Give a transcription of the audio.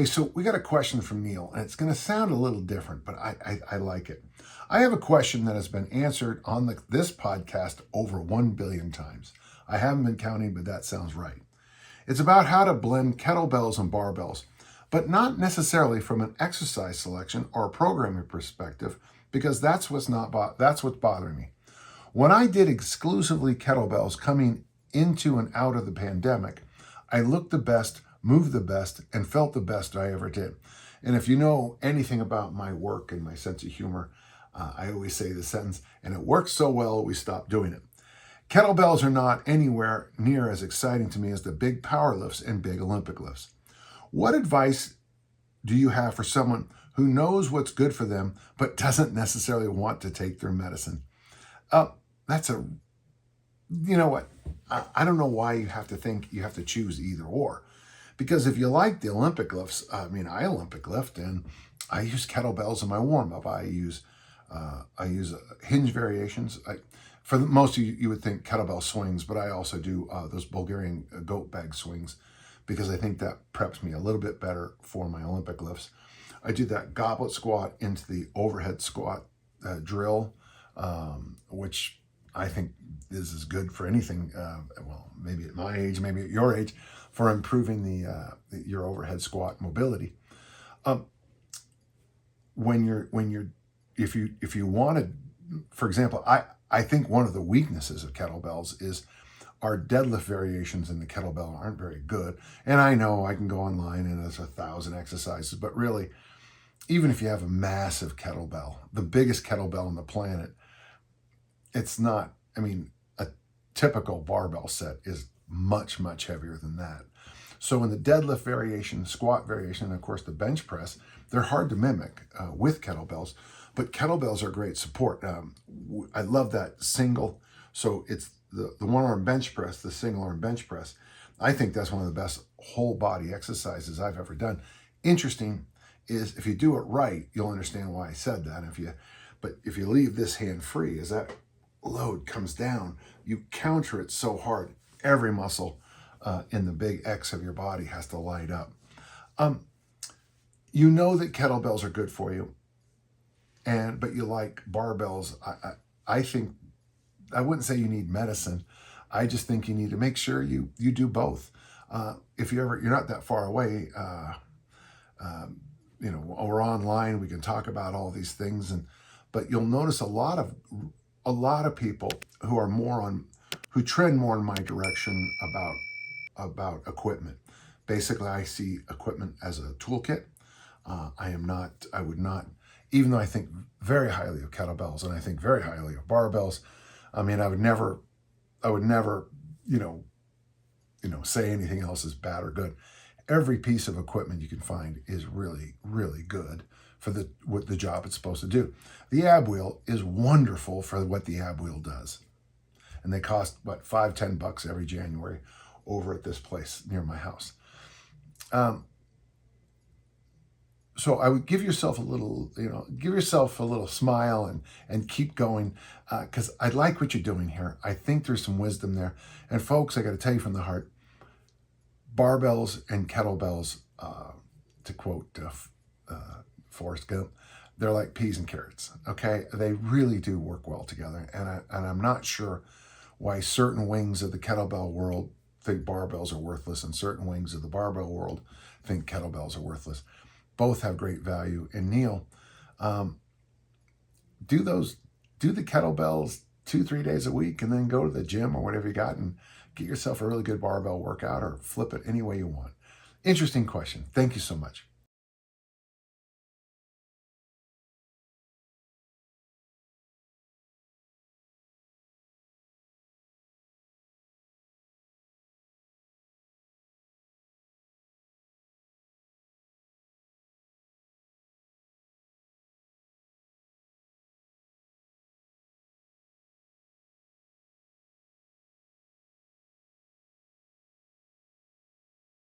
Hey, so we got a question from Neil, and it's going to sound a little different, but I like it. I have a question that has been answered on this podcast over 1 billion times. I haven't been counting, but that sounds right. It's about how to blend kettlebells and barbells, but not necessarily from an exercise selection or programming perspective, because that's what's bothering me. When I did exclusively kettlebells coming into and out of the pandemic, I looked the best, moved the best, and felt the best I ever did. And if you know anything about my work and my sense of humor, I always say the sentence, and it works so well, we stopped doing it. Kettlebells are not anywhere near as exciting to me as the big power lifts and big Olympic lifts. What advice do you have for someone who knows what's good for them, but doesn't necessarily want to take their medicine? You know what? I don't know why you have to think you have to choose either or. Because if you like the Olympic lifts, I Olympic lift, and I use kettlebells in my warm-up. I use hinge variations. For most of you would think kettlebell swings, but I also do those Bulgarian goat bag swings because I think that preps me a little bit better for my Olympic lifts. I do that goblet squat into the overhead squat drill, which I think this is good for anything. Well, maybe at my age, maybe at your age, for improving your overhead squat mobility. If you wanted, for example, I think one of the weaknesses of kettlebells is our deadlift variations in the kettlebell aren't very good. And I know I can go online and there's 1,000 exercises, but really, even if you have a massive kettlebell, the biggest kettlebell on the planet, it's not, a typical barbell set is much, much heavier than that. So in the deadlift variation, squat variation, and of course the bench press, they're hard to mimic with kettlebells, but kettlebells are great support. I love that single. So it's the one arm bench press, the single arm bench press. I think that's one of the best whole body exercises I've ever done. Interesting is if you do it right, you'll understand why I said that. But if you leave this hand free, as that load comes down, you counter it so hard, every muscle in the big X of your body has to light up. You know that kettlebells are good for you, but you like barbells. I think, I wouldn't say you need medicine. I just think you need to make sure you do both. If you're not that far away, or online, we can talk about all these things, but you'll notice a lot of people who trend more in my direction about equipment. Basically, I see equipment as a toolkit. I would not, even though I think very highly of kettlebells and I think very highly of barbells. I would never, say anything else is bad or good. Every piece of equipment you can find is really, really good for what the job it's supposed to do. The ab wheel is wonderful for what the ab wheel does. And they cost, $5-10 every January over at this place near my house. So I would give yourself a little smile and keep going, because I like what you're doing here. I think there's some wisdom there. And folks, I got to tell you from the heart, barbells and kettlebells, to quote Forrest Gump, they're like peas and carrots, okay? They really do work well together. And I'm not sure why certain wings of the kettlebell world think barbells are worthless and certain wings of the barbell world think kettlebells are worthless. Both have great value. And Neil, do the kettlebells 2-3 days a week and then go to the gym or whatever you got and get yourself a really good barbell workout or flip it any way you want. Interesting question. Thank you so much.